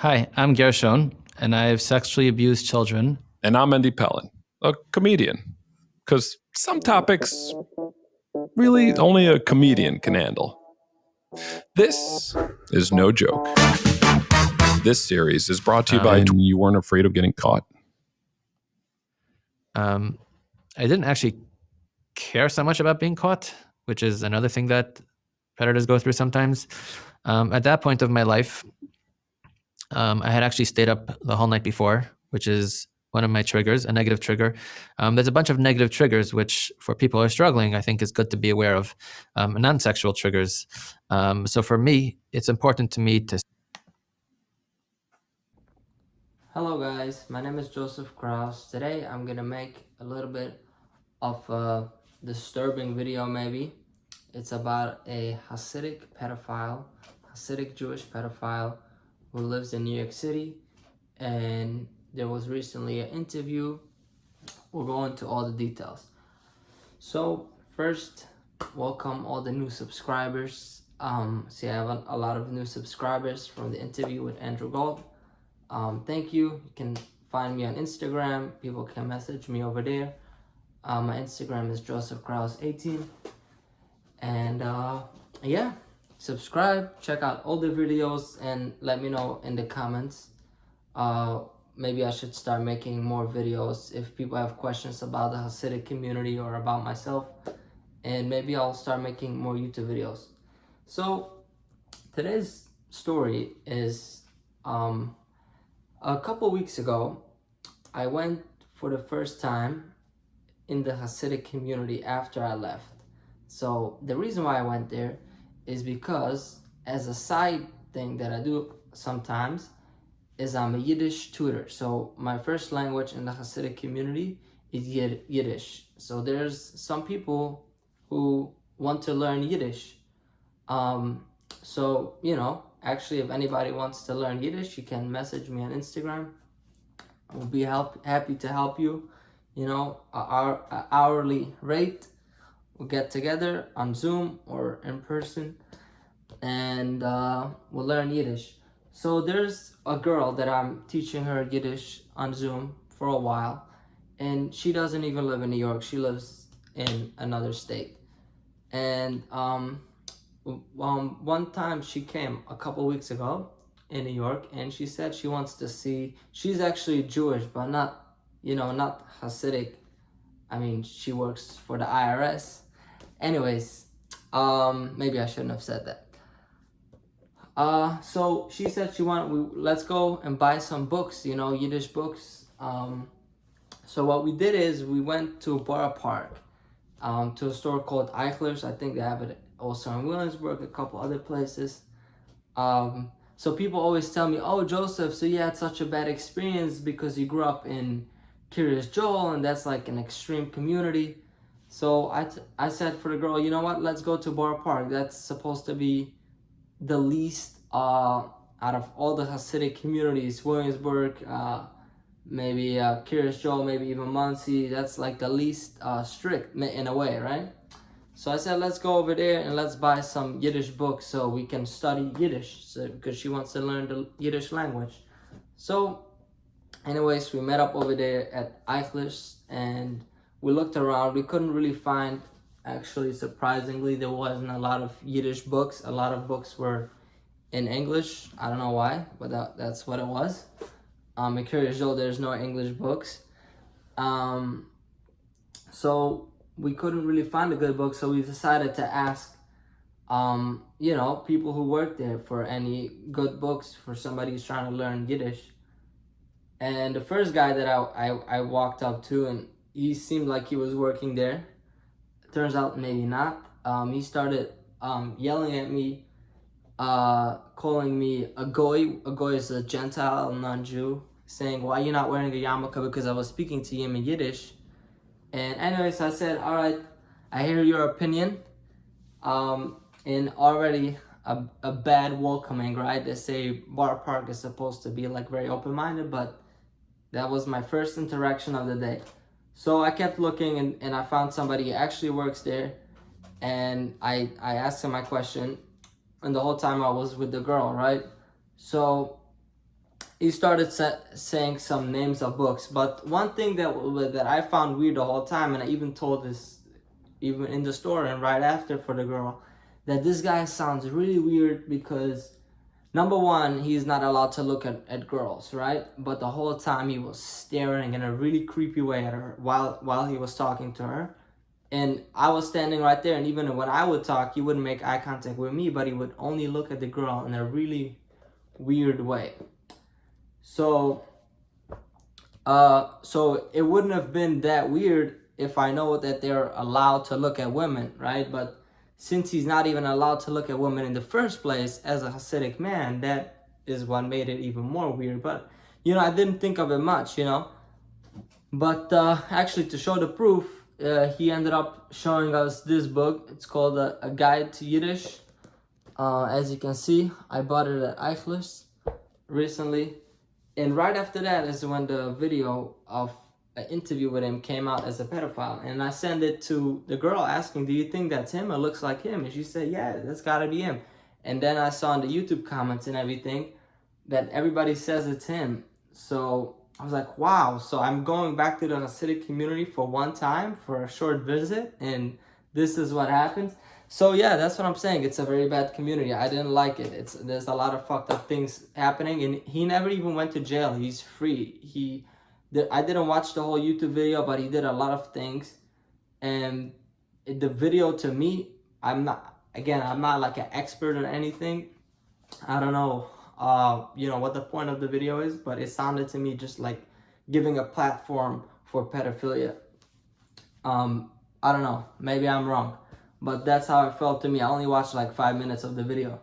Hi, I'm Gershon, and I've sexually abused children. And I'm Andy Pellin, a comedian. Because some topics really only a comedian can handle. This is no joke. This series is brought to you by You Weren't Afraid of Getting Caught. I didn't actually care so much about being caught, which is another thing that predators go through sometimes. At that point of my life, I had actually stayed up the whole night before, which is one of my triggers, a negative trigger. There's a bunch of negative triggers, which for people who are struggling, I think is good to be aware of, non-sexual triggers. So for me, it's important to me to. Hello guys, my name is Joseph Kraus. Today I'm gonna make a little bit of a disturbing video maybe. It's about a Hasidic pedophile, Hasidic Jewish pedophile who lives in New York City, and there was recently an interview. We'll go into all the details. So first, welcome all the new subscribers. See, I have a lot of new subscribers from the interview with Andrew Gold. Thank you. You can find me on Instagram. People can message me over there. My Instagram is josephkraus18. And yeah, subscribe, check out all the videos, and let me know in the comments. Maybe I should start making more videos if people have questions about the Hasidic community or about myself. And maybe I'll start making more YouTube videos. So today's story is a couple weeks ago, I went for the first time in the Hasidic community after I left. So the reason why I went there is because, as a side thing that I do sometimes, is I'm a Yiddish tutor. So my first language in the Hasidic community is Yiddish. So there's some people who want to learn Yiddish. So, actually, if anybody wants to learn Yiddish, you can message me on Instagram. We'll be happy to help you. Our hourly rate. We'll get together on Zoom or in person, and we'll learn Yiddish. So there's a girl that I'm teaching her Yiddish on Zoom for a while, and she doesn't even live in New York. She lives in another state. And one time she came a couple weeks ago in New York, and she said she wants to see. She's actually Jewish, but not Hasidic. I mean, she works for the IRS. Anyways, maybe I shouldn't have said that. So she said let's go and buy some books, Yiddish books. So what we did is we went to Borough Park, to a store called Eichler's. I think they have it also in Williamsburg, a couple other places. So people always tell me, "Oh, Joseph, so you had such a bad experience because you grew up in Kiryas Joel, and that's like an extreme community." So I said for the girl, you know what? Let's go to Borough Park. That's supposed to be the least out of all the Hasidic communities. Williamsburg, maybe Kiryas Joel, maybe even Muncie. That's like the least strict in a way, right? So I said, let's go over there and let's buy some Yiddish books so we can study Yiddish, because she wants to learn the Yiddish language. So anyways, we met up over there at Eichler's and we looked around. We couldn't really find, actually, surprisingly, there wasn't a lot of Yiddish books. A lot of books were in English. I don't know why, but that's what it was. In Kiryas Joel, there's no English books. So we couldn't really find a good book, so we decided to ask, people who work there for any good books for somebody who's trying to learn Yiddish. And the first guy that I walked up to, and he seemed like he was working there. Turns out maybe not. He started yelling at me, calling me a goy. A goy is a Gentile, non-Jew, saying, "Why are you not wearing a yarmulke?" Because I was speaking to him in Yiddish. And anyways, I said, all right, I hear your opinion. And already a bad welcoming, right? They say Borough Park is supposed to be like very open-minded, but that was my first interaction of the day. So I kept looking and I found somebody who actually works there. And I asked him my question, and the whole time I was with the girl, right? So he started saying some names of books. But one thing that I found weird the whole time, and I even told this even in the store and right after for the girl, that this guy sounds really weird because number one, he's not allowed to look at girls, right? But the whole time he was staring in a really creepy way at her while he was talking to her. And I was standing right there, and even when I would talk, he wouldn't make eye contact with me, but he would only look at the girl in a really weird way. So it wouldn't have been that weird if I know that they're allowed to look at women, right? But since he's not even allowed to look at women in the first place as a Hasidic man, that is what made it even more weird. But, I didn't think of it much, But actually, to show the proof, he ended up showing us this book. It's called A Guide to Yiddish. As you can see, I bought it at Eichler's recently. And right after that is when the video of an interview with him came out as a pedophile. And I sent it to the girl asking, do you think that's him? It looks like him. And she said, yeah, that's gotta be him. And then I saw in the YouTube comments and everything that everybody says it's him. So I was like, wow. So I'm going back to the Hasidic community for one time for a short visit, and this is what happens. So yeah, that's what I'm saying. It's a very bad community. I didn't like it. There's a lot of fucked up things happening, and he never even went to jail. He's free. I didn't watch the whole YouTube video, but he did a lot of things. And the video, to me, I'm not like an expert or anything. I don't know, what the point of the video is, but it sounded to me just like giving a platform for pedophilia. I don't know, maybe I'm wrong, but that's how it felt to me. I only watched like 5 minutes of the video.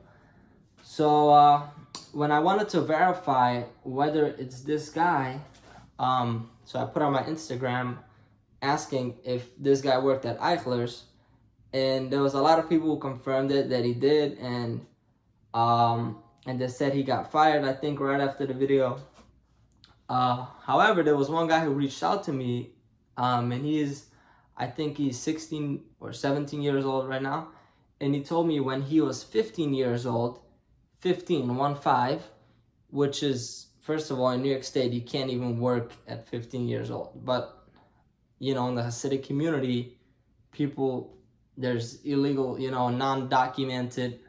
So when I wanted to verify whether it's this guy, so I put on my Instagram asking if this guy worked at Eichler's, and there was a lot of people who confirmed it that he did, and they said he got fired, I think, right after the video. However, there was one guy who reached out to me, and I think he's 16 or 17 years old right now. And he told me when he was 15 years old, 15, which is, first of all, in New York State, you can't even work at 15 years old. But, in the Hasidic community, there's illegal, non-documented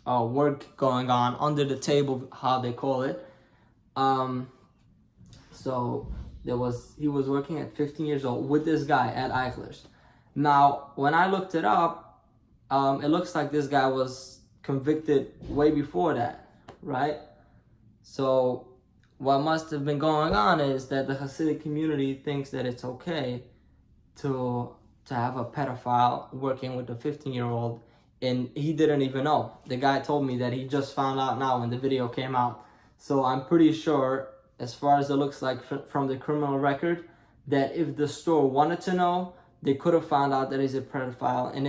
work going on under the table, how they call it. So he was working at 15 years old with this guy at Eichler's. Now, when I looked it up, it looks like this guy was convicted way before that, right? So what must have been going on is that the Hasidic community thinks that it's okay to have a pedophile working with a 15-year-old, and he didn't even know. The guy told me that he just found out now when the video came out. So I'm pretty sure, as far as it looks like from the criminal record, that if the store wanted to know, they could have found out that he's a pedophile. And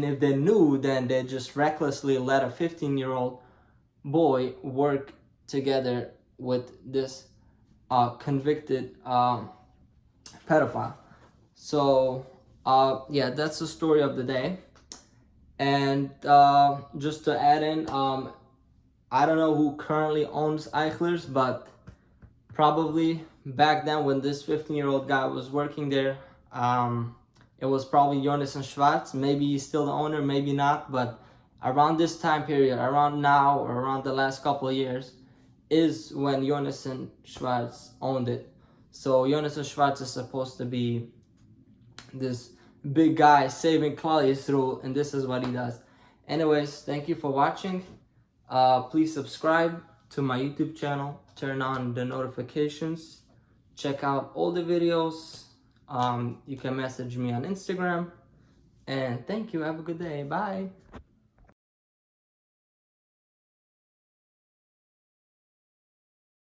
if they knew, then they just recklessly let a 15-year-old boy work together with this convicted pedophile. So yeah, that's the story of the day. And just to add in, I don't know who currently owns Eichler's, but probably back then when this 15-year-old guy was working there, it was probably Jonas and Schwartz. Maybe he's still the owner, maybe not, but around this time period, around now or around the last couple of years, is when Jonas and Schwartz owned it. So Jonas and Schwartz is supposed to be this big guy saving Klal Yisrael, and this is what he does. Anyways, thank you for watching. Please subscribe to my YouTube channel, turn on the notifications, check out all the videos. You can message me on Instagram, and thank you. Have a good day. Bye.